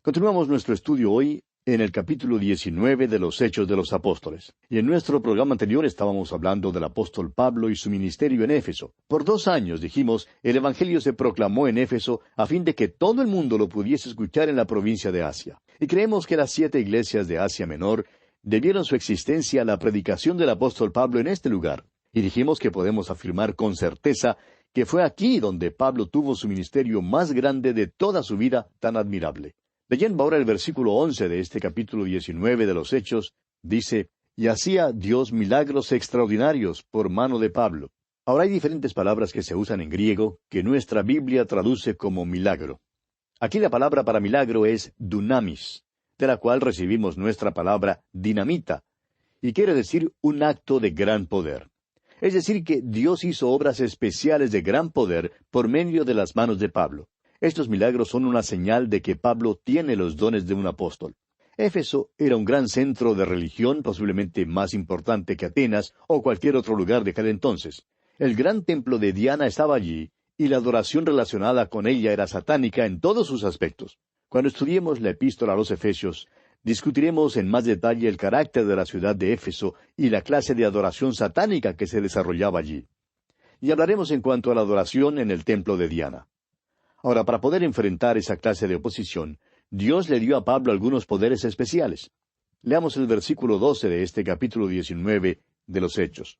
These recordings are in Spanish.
Continuamos nuestro estudio hoy en el capítulo 19 de los Hechos de los Apóstoles. Y en nuestro programa anterior estábamos hablando del apóstol Pablo y su ministerio en Éfeso. Por 2 años, dijimos, el Evangelio se proclamó en Éfeso a fin de que todo el mundo lo pudiese escuchar en la provincia de Asia. Y creemos que las 7 iglesias de Asia Menor debieron su existencia a la predicación del apóstol Pablo en este lugar. Y dijimos que podemos afirmar con certeza que fue aquí donde Pablo tuvo su ministerio más grande de toda su vida tan admirable. Leyendo ahora el versículo 11 de este capítulo 19 de los Hechos, dice, «Y hacía Dios milagros extraordinarios por mano de Pablo». Ahora hay diferentes palabras que se usan en griego que nuestra Biblia traduce como milagro. Aquí la palabra para milagro es dunamis, de la cual recibimos nuestra palabra dinamita, y quiere decir un acto de gran poder. Es decir, que Dios hizo obras especiales de gran poder por medio de las manos de Pablo. Estos milagros son una señal de que Pablo tiene los dones de un apóstol. Éfeso era un gran centro de religión, posiblemente más importante que Atenas o cualquier otro lugar de aquel entonces. El gran templo de Diana estaba allí, y la adoración relacionada con ella era satánica en todos sus aspectos. Cuando estudiemos la epístola a los Efesios, discutiremos en más detalle el carácter de la ciudad de Éfeso y la clase de adoración satánica que se desarrollaba allí. Y hablaremos en cuanto a la adoración en el templo de Diana. Ahora, para poder enfrentar esa clase de oposición, Dios le dio a Pablo algunos poderes especiales. Leamos el versículo 12 de este capítulo 19 de los Hechos.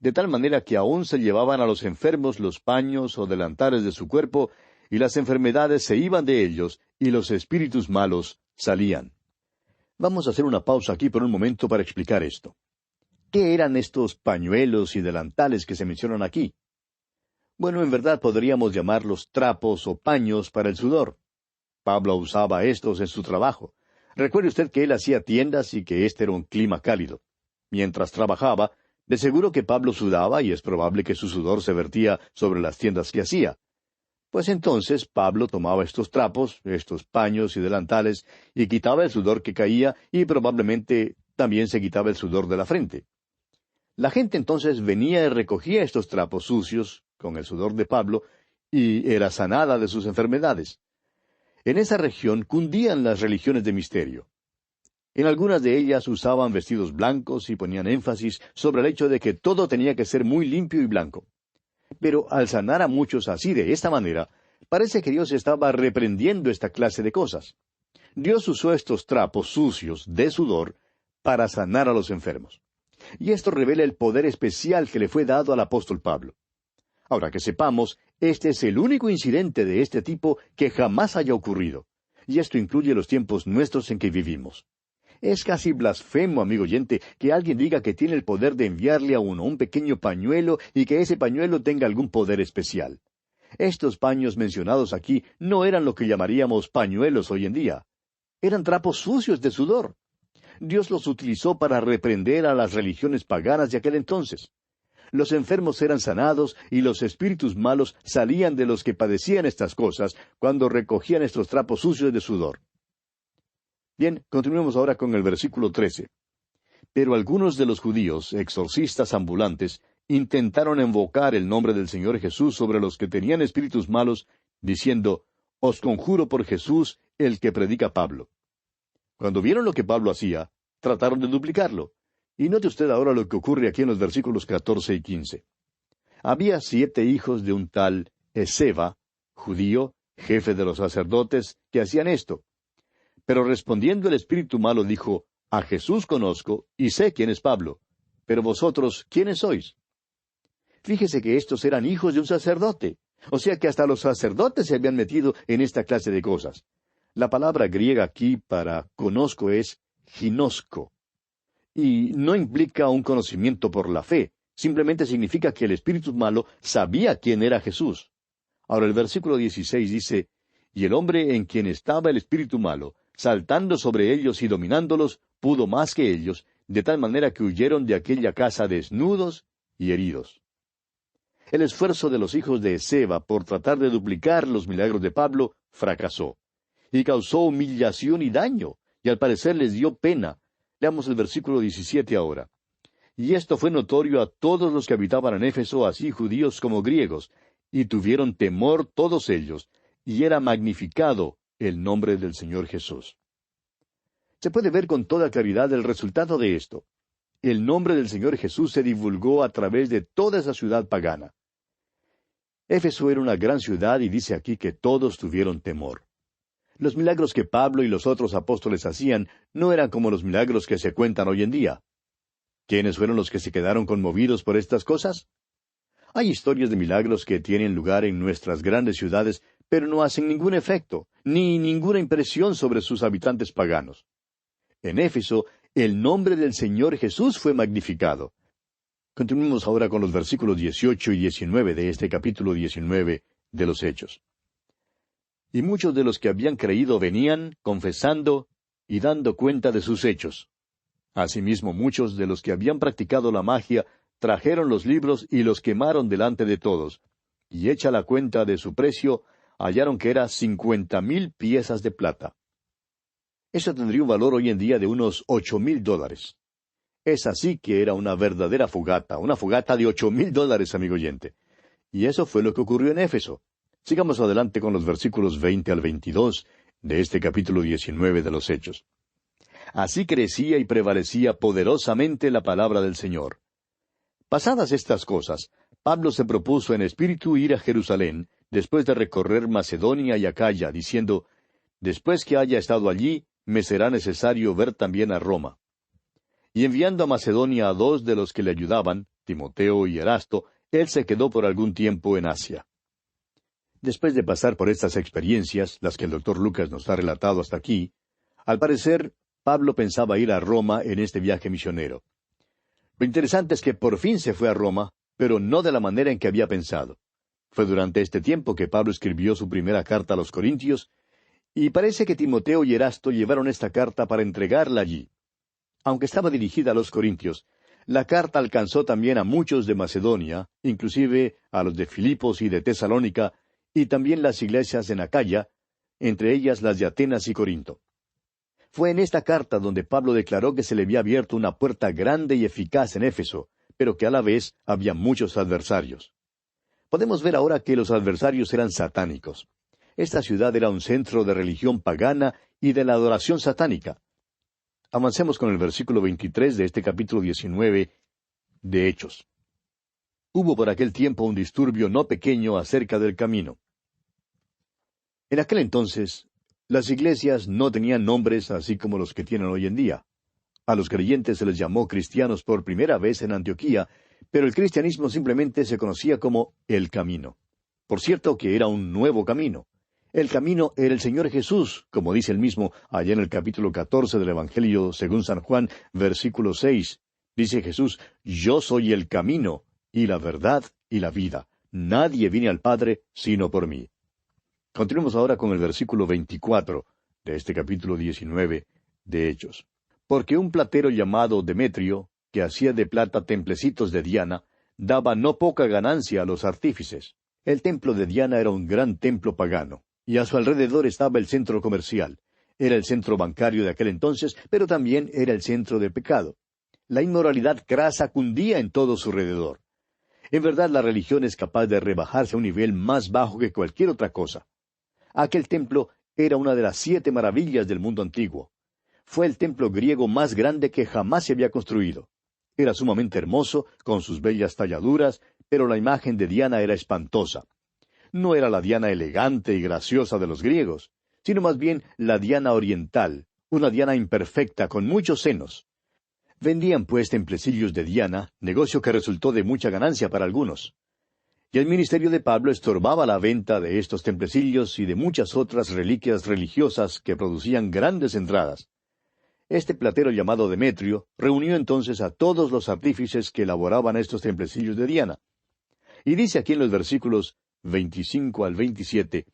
De tal manera que aún se llevaban a los enfermos los paños o delantales de su cuerpo, y las enfermedades se iban de ellos, y los espíritus malos salían. Vamos a hacer una pausa aquí por un momento para explicar esto. ¿Qué eran estos pañuelos y delantales que se mencionan aquí? Bueno, en verdad podríamos llamarlos trapos o paños para el sudor. Pablo usaba estos en su trabajo. Recuerde usted que él hacía tiendas y que este era un clima cálido. Mientras trabajaba, de seguro que Pablo sudaba y es probable que su sudor se vertía sobre las tiendas que hacía. Pues entonces Pablo tomaba estos trapos, estos paños y delantales, y quitaba el sudor que caía y probablemente también se quitaba el sudor de la frente. La gente entonces venía y recogía estos trapos sucios, con el sudor de Pablo, y era sanada de sus enfermedades. En esa región cundían las religiones de misterio. En algunas de ellas usaban vestidos blancos y ponían énfasis sobre el hecho de que todo tenía que ser muy limpio y blanco. Pero al sanar a muchos así de esta manera, parece que Dios estaba reprendiendo esta clase de cosas. Dios usó estos trapos sucios de sudor para sanar a los enfermos. Y esto revela el poder especial que le fue dado al apóstol Pablo. Ahora que sepamos, este es el único incidente de este tipo que jamás haya ocurrido. Y esto incluye los tiempos nuestros en que vivimos. Es casi blasfemo, amigo oyente, que alguien diga que tiene el poder de enviarle a uno un pequeño pañuelo y que ese pañuelo tenga algún poder especial. Estos paños mencionados aquí no eran lo que llamaríamos pañuelos hoy en día. Eran trapos sucios de sudor. Dios los utilizó para reprender a las religiones paganas de aquel entonces. Los enfermos eran sanados y los espíritus malos salían de los que padecían estas cosas cuando recogían estos trapos sucios de sudor. Bien, continuemos ahora con el versículo 13. Pero algunos de los judíos, exorcistas ambulantes, intentaron invocar el nombre del Señor Jesús sobre los que tenían espíritus malos, diciendo, «Os conjuro por Jesús, el que predica Pablo». Cuando vieron lo que Pablo hacía, trataron de duplicarlo. Y note usted ahora lo que ocurre aquí en los versículos 14 y 15. Había 7 hijos de un tal Esceva, judío, jefe de los sacerdotes, que hacían esto. Pero respondiendo el espíritu malo dijo, «A Jesús conozco, y sé quién es Pablo. Pero vosotros, ¿quiénes sois?» Fíjese que estos eran hijos de un sacerdote. O sea que hasta los sacerdotes se habían metido en esta clase de cosas. La palabra griega aquí para conozco es ginosco. Y no implica un conocimiento por la fe. Simplemente significa que el espíritu malo sabía quién era Jesús. Ahora el versículo 16 dice, «Y el hombre en quien estaba el espíritu malo, saltando sobre ellos y dominándolos, pudo más que ellos, de tal manera que huyeron de aquella casa desnudos y heridos». El esfuerzo de los hijos de Esceva por tratar de duplicar los milagros de Pablo fracasó, y causó humillación y daño, y al parecer les dio pena. Leamos el versículo 17 ahora. «Y esto fue notorio a todos los que habitaban en Éfeso, así judíos como griegos, y tuvieron temor todos ellos, y era magnificado el nombre del Señor Jesús. Se puede ver con toda claridad el resultado de esto. El nombre del Señor Jesús se divulgó a través de toda esa ciudad pagana. Éfeso era una gran ciudad y dice aquí que todos tuvieron temor. Los milagros que Pablo y los otros apóstoles hacían no eran como los milagros que se cuentan hoy en día. ¿Quiénes fueron los que se quedaron conmovidos por estas cosas? Hay historias de milagros que tienen lugar en nuestras grandes ciudades, pero no hacen ningún efecto, ni ninguna impresión sobre sus habitantes paganos. En Éfeso, el nombre del Señor Jesús fue magnificado. Continuemos ahora con los versículos 18 y 19 de este capítulo 19 de los Hechos. Y muchos de los que habían creído venían, confesando y dando cuenta de sus hechos. Asimismo, muchos de los que habían practicado la magia trajeron los libros y los quemaron delante de todos, y hecha la cuenta de su precio, hallaron que era 50,000 piezas de plata. Eso tendría un valor hoy en día de unos $8,000. Es así que era una verdadera fogata, una fogata de $8,000, amigo oyente. Y eso fue lo que ocurrió en Éfeso. Sigamos adelante con los versículos 20 al 22 de este capítulo 19 de los Hechos. Así crecía y prevalecía poderosamente la palabra del Señor. Pasadas estas cosas, Pablo se propuso en espíritu ir a Jerusalén, después de recorrer Macedonia y Acaya, diciendo, después que haya estado allí, me será necesario ver también a Roma. Y enviando a Macedonia a 2 de los que le ayudaban, Timoteo y Erasto, él se quedó por algún tiempo en Asia. Después de pasar por estas experiencias, las que el doctor Lucas nos ha relatado hasta aquí, al parecer, Pablo pensaba ir a Roma en este viaje misionero. Lo interesante es que por fin se fue a Roma, pero no de la manera en que había pensado. Fue durante este tiempo que Pablo escribió su primera carta a los Corintios, y parece que Timoteo y Erasto llevaron esta carta para entregarla allí. Aunque estaba dirigida a los Corintios, la carta alcanzó también a muchos de Macedonia, inclusive a los de Filipos y de Tesalónica, y también las iglesias en Acaya, entre ellas las de Atenas y Corinto. Fue en esta carta donde Pablo declaró que se le había abierto una puerta grande y eficaz en Éfeso, pero que a la vez había muchos adversarios. Podemos ver ahora que los adversarios eran satánicos. Esta ciudad era un centro de religión pagana y de la adoración satánica. Avancemos con el versículo 23 de este capítulo 19 de Hechos. Hubo por aquel tiempo un disturbio no pequeño acerca del camino. En aquel entonces, las iglesias no tenían nombres así como los que tienen hoy en día. A los creyentes se les llamó cristianos por primera vez en Antioquía, pero el cristianismo simplemente se conocía como el camino. Por cierto que era un nuevo camino. El camino era el Señor Jesús, como dice él mismo allá en el capítulo 14 del Evangelio según San Juan, versículo 6. Dice Jesús, yo soy el camino, y la verdad, y la vida. Nadie viene al Padre sino por mí. Continuemos ahora con el versículo 24 de este capítulo 19 de Hechos. Porque un platero llamado Demetrio, que hacía de plata templecitos de Diana, daba no poca ganancia a los artífices. El templo de Diana era un gran templo pagano, y a su alrededor estaba el centro comercial. Era el centro bancario de aquel entonces, pero también era el centro del pecado. La inmoralidad crasa cundía en todo su alrededor. En verdad, la religión es capaz de rebajarse a un nivel más bajo que cualquier otra cosa. Aquel templo era una de las 7 maravillas del mundo antiguo. Fue el templo griego más grande que jamás se había construido. Era sumamente hermoso, con sus bellas talladuras, pero la imagen de Diana era espantosa. No era la Diana elegante y graciosa de los griegos, sino más bien la Diana oriental, una Diana imperfecta con muchos senos. Vendían pues templecillos de Diana, negocio que resultó de mucha ganancia para algunos. Y el ministerio de Pablo estorbaba la venta de estos templecillos y de muchas otras reliquias religiosas que producían grandes entradas. Este platero llamado Demetrio reunió entonces a todos los artífices que elaboraban estos templecillos de Diana. Y dice aquí en los versículos 25 al 27,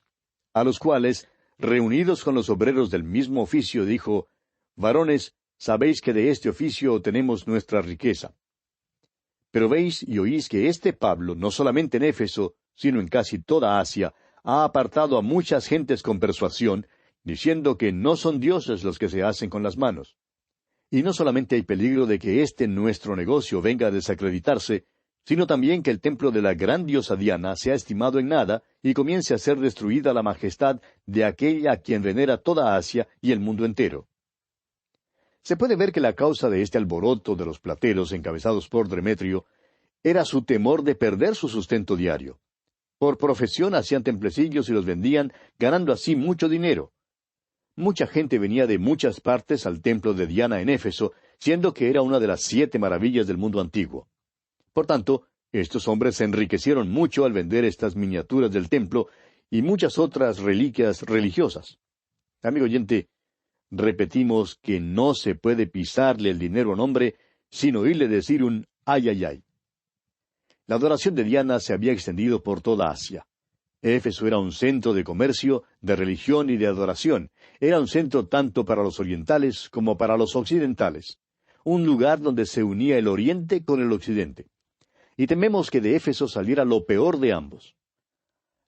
a los cuales, reunidos con los obreros del mismo oficio, dijo, varones, sabéis que de este oficio tenemos nuestra riqueza. Pero veis y oís que este Pablo, no solamente en Éfeso, sino en casi toda Asia, ha apartado a muchas gentes con persuasión, diciendo que no son dioses los que se hacen con las manos. Y no solamente hay peligro de que este nuestro negocio venga a desacreditarse, sino también que el templo de la gran diosa Diana sea estimado en nada y comience a ser destruida la majestad de aquella a quien venera toda Asia y el mundo entero. Se puede ver que la causa de este alboroto de los plateros encabezados por Demetrio era su temor de perder su sustento diario. Por profesión hacían templecillos y los vendían, ganando así mucho dinero. Mucha gente venía de muchas partes al templo de Diana en Éfeso, siendo que era una de las 7 maravillas del mundo antiguo. Por tanto, estos hombres se enriquecieron mucho al vender estas miniaturas del templo y muchas otras reliquias religiosas. Amigo oyente, repetimos que no se puede pisarle el dinero a un hombre sin oírle decir un ay, ay, ay. La adoración de Diana se había extendido por toda Asia. Éfeso era un centro de comercio, de religión y de adoración. Era un centro tanto para los orientales como para los occidentales. Un lugar donde se unía el oriente con el occidente. Y tememos que de Éfeso saliera lo peor de ambos.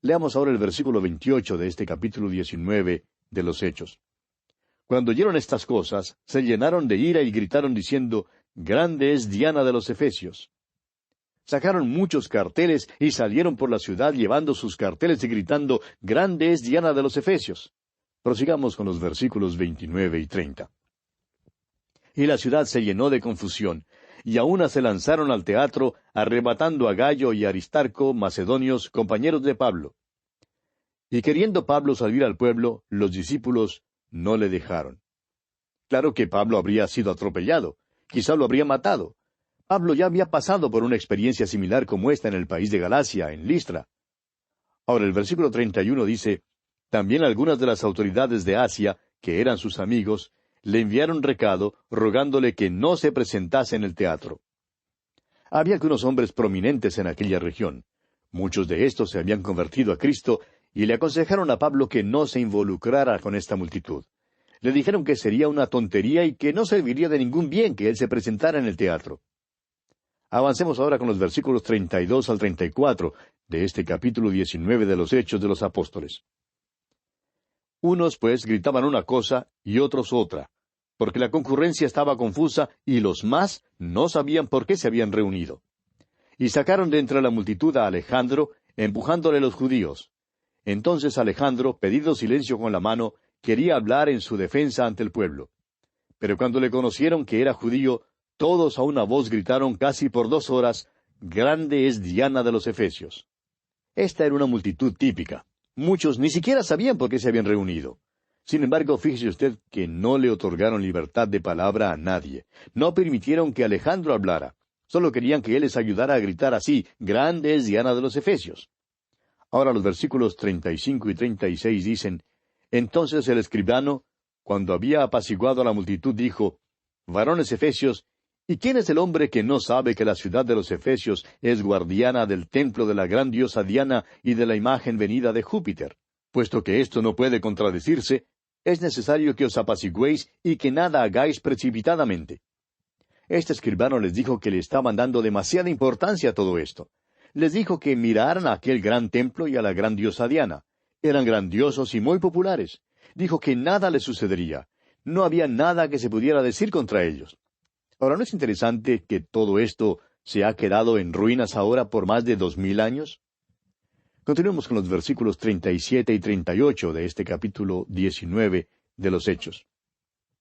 Leamos ahora el versículo 28 de este capítulo 19 de los Hechos. Cuando oyeron estas cosas, se llenaron de ira y gritaron diciendo, «Grande es Diana de los Efesios». Sacaron muchos carteles y salieron por la ciudad llevando sus carteles y gritando, «Grande es Diana de los Efesios». Prosigamos con los versículos 29 y 30. Y la ciudad se llenó de confusión, y a una se lanzaron al teatro, arrebatando a Gayo y Aristarco, macedonios, compañeros de Pablo. Y queriendo Pablo salir al pueblo, los discípulos no le dejaron. Claro que Pablo habría sido atropellado, quizá lo habría matado. Pablo ya había pasado por una experiencia similar como esta en el país de Galacia, en Listra. Ahora el versículo 31 dice, «También algunas de las autoridades de Asia, que eran sus amigos, le enviaron recado, rogándole que no se presentase en el teatro». Había algunos hombres prominentes en aquella región. Muchos de estos se habían convertido a Cristo y le aconsejaron a Pablo que no se involucrara con esta multitud. Le dijeron que sería una tontería y que no serviría de ningún bien que él se presentara en el teatro. Avancemos ahora con los versículos 32 al 34 de este capítulo 19 de los Hechos de los Apóstoles. Unos, pues, gritaban una cosa y otros otra, porque la concurrencia estaba confusa y los más no sabían por qué se habían reunido. Y sacaron de entre la multitud a Alejandro, empujándole los judíos. Entonces Alejandro, pedido silencio con la mano, quería hablar en su defensa ante el pueblo. Pero cuando le conocieron que era judío, todos a una voz gritaron casi por 2 horas, «Grande es Diana de los Efesios». Esta era una multitud típica. Muchos ni siquiera sabían por qué se habían reunido. Sin embargo, fíjese usted que no le otorgaron libertad de palabra a nadie. No permitieron que Alejandro hablara. Solo querían que él les ayudara a gritar así, «Grande es Diana de los Efesios». Ahora los versículos 35 y 36 dicen, «Entonces el escribano, cuando había apaciguado a la multitud, dijo, Varones efesios, ¿y quién es el hombre que no sabe que la ciudad de los Efesios es guardiana del templo de la gran diosa Diana y de la imagen venida de Júpiter? Puesto que esto no puede contradecirse, es necesario que os apaciguéis y que nada hagáis precipitadamente». Este escribano les dijo que le estaban dando demasiada importancia a todo esto. Les dijo que miraran a aquel gran templo y a la gran diosa Diana. Eran grandiosos y muy populares. Dijo que nada les sucedería. No había nada que se pudiera decir contra ellos. Ahora, ¿no es interesante que todo esto se ha quedado en ruinas ahora por más de 2000 años? Continuemos con los versículos 37 y 38 de este capítulo 19 de los Hechos.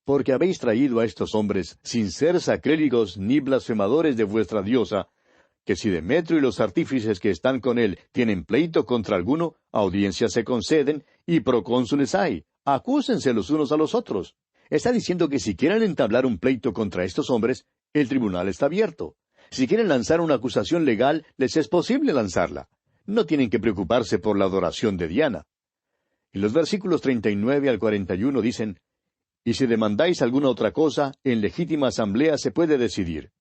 «Porque habéis traído a estos hombres, sin ser sacrílegos ni blasfemadores de vuestra diosa, que si Demetrio y los artífices que están con él tienen pleito contra alguno, audiencias se conceden y procónsules hay. Acúsense los unos a los otros». Está diciendo que si quieren entablar un pleito contra estos hombres, el tribunal está abierto. Si quieren lanzar una acusación legal, les es posible lanzarla. No tienen que preocuparse por la adoración de Diana. Y los versículos 39 al 41 dicen, «Y si demandáis alguna otra cosa, en legítima asamblea se puede decidir.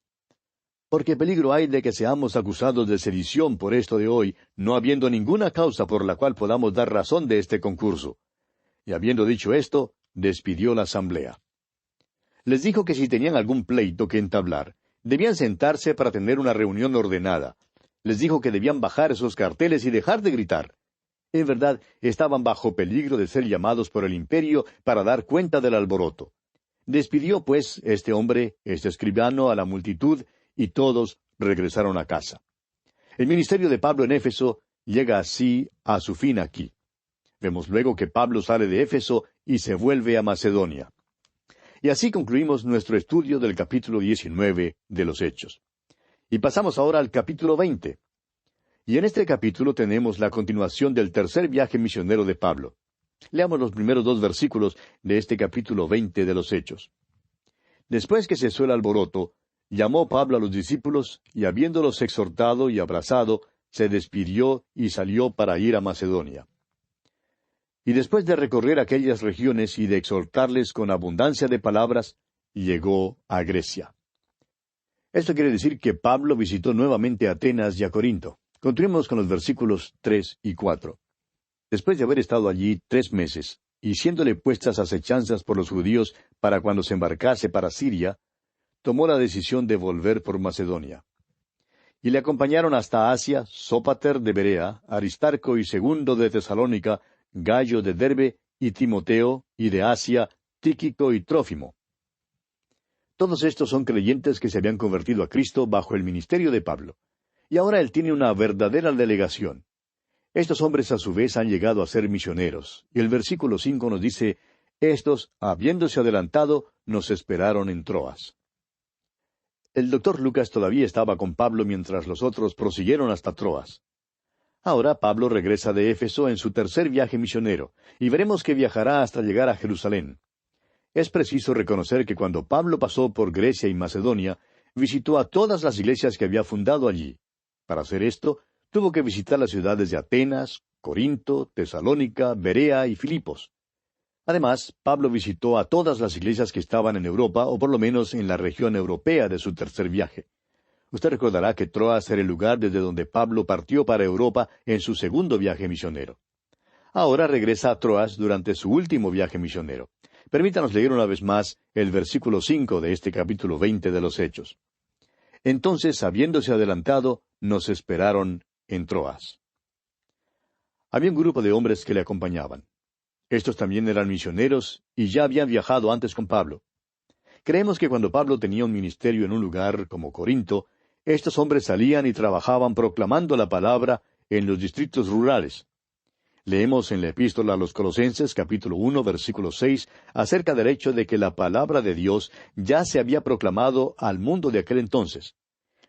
Porque peligro hay de que seamos acusados de sedición por esto de hoy, no habiendo ninguna causa por la cual podamos dar razón de este concurso». Y habiendo dicho esto, despidió la asamblea. Les dijo que si tenían algún pleito que entablar, debían sentarse para tener una reunión ordenada. Les dijo que debían bajar esos carteles y dejar de gritar. En verdad, estaban bajo peligro de ser llamados por el imperio para dar cuenta del alboroto. Despidió, pues, este hombre, este escribano, a la multitud, y todos regresaron a casa. El ministerio de Pablo en Éfeso llega así a su fin aquí. Vemos luego que Pablo sale de Éfeso y se vuelve a Macedonia. Y así concluimos nuestro estudio del capítulo 19 de los Hechos. Y pasamos ahora al capítulo 20. Y en este capítulo tenemos la continuación del tercer viaje misionero de Pablo. Leamos los primeros 2 versículos de este capítulo 20 de los Hechos. Después que cesó el alboroto, llamó Pablo a los discípulos, y habiéndolos exhortado y abrazado, se despidió y salió para ir a Macedonia. Y después de recorrer aquellas regiones y de exhortarles con abundancia de palabras, llegó a Grecia. Esto quiere decir que Pablo visitó nuevamente Atenas y a Corinto. Continuemos con los versículos 3 y 4. Después de haber estado allí 3 meses, y siéndole puestas acechanzas por los judíos para cuando se embarcase para Siria, tomó la decisión de volver por Macedonia. Y le acompañaron hasta Asia Sópater de Berea, Aristarco y Segundo de Tesalónica, Gallo de Derbe y Timoteo, y de Asia Tíquico y Trófimo. Todos estos son creyentes que se habían convertido a Cristo bajo el ministerio de Pablo. Y ahora él tiene una verdadera delegación. Estos hombres a su vez han llegado a ser misioneros. Y el versículo 5 nos dice, estos, habiéndose adelantado, nos esperaron en Troas. El doctor Lucas todavía estaba con Pablo mientras los otros prosiguieron hasta Troas. Ahora Pablo regresa de Éfeso en su tercer viaje misionero, y veremos que viajará hasta llegar a Jerusalén. Es preciso reconocer que cuando Pablo pasó por Grecia y Macedonia, visitó a todas las iglesias que había fundado allí. Para hacer esto, tuvo que visitar las ciudades de Atenas, Corinto, Tesalónica, Berea y Filipos. Además, Pablo visitó a todas las iglesias que estaban en Europa, o por lo menos en la región europea de su tercer viaje. Usted recordará que Troas era el lugar desde donde Pablo partió para Europa en su segundo viaje misionero. Ahora regresa a Troas durante su último viaje misionero. Permítanos leer una vez más el versículo 5 de este capítulo 20 de los Hechos. Entonces, habiéndose adelantado, nos esperaron en Troas. Había un grupo de hombres que le acompañaban. Estos también eran misioneros y ya habían viajado antes con Pablo. Creemos que cuando Pablo tenía un ministerio en un lugar como Corinto, estos hombres salían y trabajaban proclamando la palabra en los distritos rurales. Leemos en la epístola a los Colosenses, capítulo 1, versículo 6, acerca del hecho de que la palabra de Dios ya se había proclamado al mundo de aquel entonces.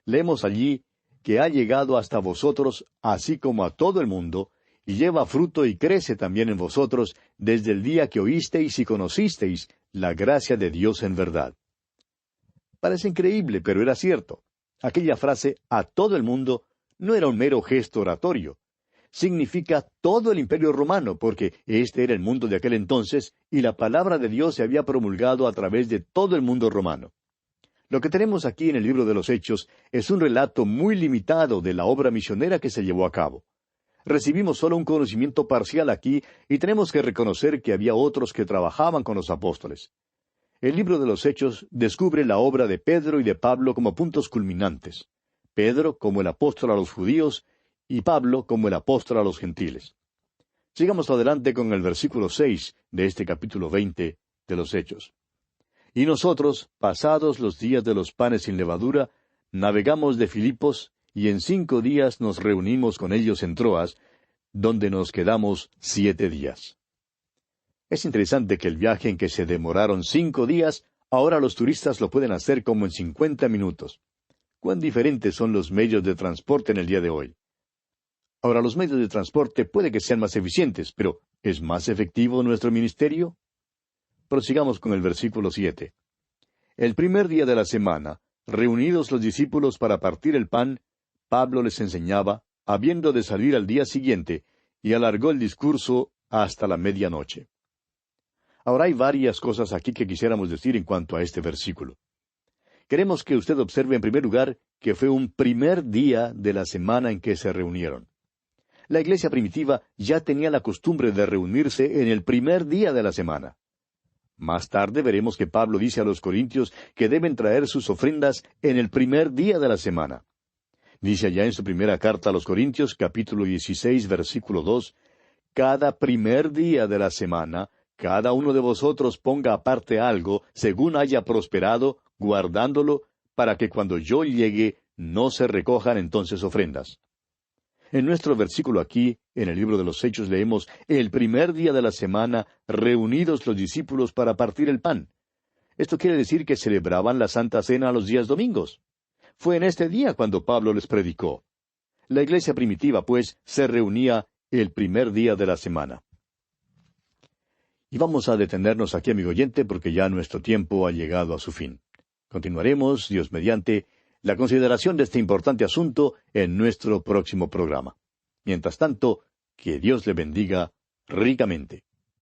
Leemos allí que ha llegado hasta vosotros, así como a todo el mundo, y lleva fruto y crece también en vosotros desde el día que oísteis y conocisteis la gracia de Dios en verdad. Parece increíble, pero era cierto. Aquella frase, a todo el mundo, no era un mero gesto oratorio. Significa todo el imperio romano, porque este era el mundo de aquel entonces, y la palabra de Dios se había promulgado a través de todo el mundo romano. Lo que tenemos aquí en el libro de los Hechos es un relato muy limitado de la obra misionera que se llevó a cabo. Recibimos solo un conocimiento parcial aquí, y tenemos que reconocer que había otros que trabajaban con los apóstoles. El libro de los Hechos descubre la obra de Pedro y de Pablo como puntos culminantes. Pedro como el apóstol a los judíos, y Pablo como el apóstol a los gentiles. Sigamos adelante con el versículo 6 de este capítulo 20 de los Hechos. Y nosotros, pasados los días de los panes sin levadura, navegamos de Filipos, y en 5 días nos reunimos con ellos en Troas, donde nos quedamos 7 días. Es interesante que el viaje en que se demoraron 5 días, ahora los turistas lo pueden hacer como en 50 minutos. Cuán diferentes son los medios de transporte en el día de hoy. Ahora, los medios de transporte puede que sean más eficientes, pero ¿es más efectivo nuestro ministerio? Prosigamos con el versículo 7. El primer día de la semana, reunidos los discípulos para partir el pan, Pablo les enseñaba, habiendo de salir al día siguiente, y alargó el discurso hasta la medianoche. Ahora hay varias cosas aquí que quisiéramos decir en cuanto a este versículo. Queremos que usted observe en primer lugar que fue un primer día de la semana en que se reunieron. La iglesia primitiva ya tenía la costumbre de reunirse en el primer día de la semana. Más tarde veremos que Pablo dice a los corintios que deben traer sus ofrendas en el primer día de la semana. Dice allá en su primera carta a los Corintios, capítulo 16, versículo 2, «Cada primer día de la semana, cada uno de vosotros ponga aparte algo, según haya prosperado, guardándolo, para que cuando yo llegue no se recojan entonces ofrendas». En nuestro versículo aquí, en el libro de los Hechos, leemos, el primer día de la semana, reunidos los discípulos para partir el pan. Esto quiere decir que celebraban la Santa Cena los días domingos. Fue en este día cuando Pablo les predicó. La iglesia primitiva, pues, se reunía el primer día de la semana. Y vamos a detenernos aquí, amigo oyente, porque ya nuestro tiempo ha llegado a su fin. Continuaremos, Dios mediante, la consideración de este importante asunto en nuestro próximo programa. Mientras tanto, que Dios le bendiga ricamente.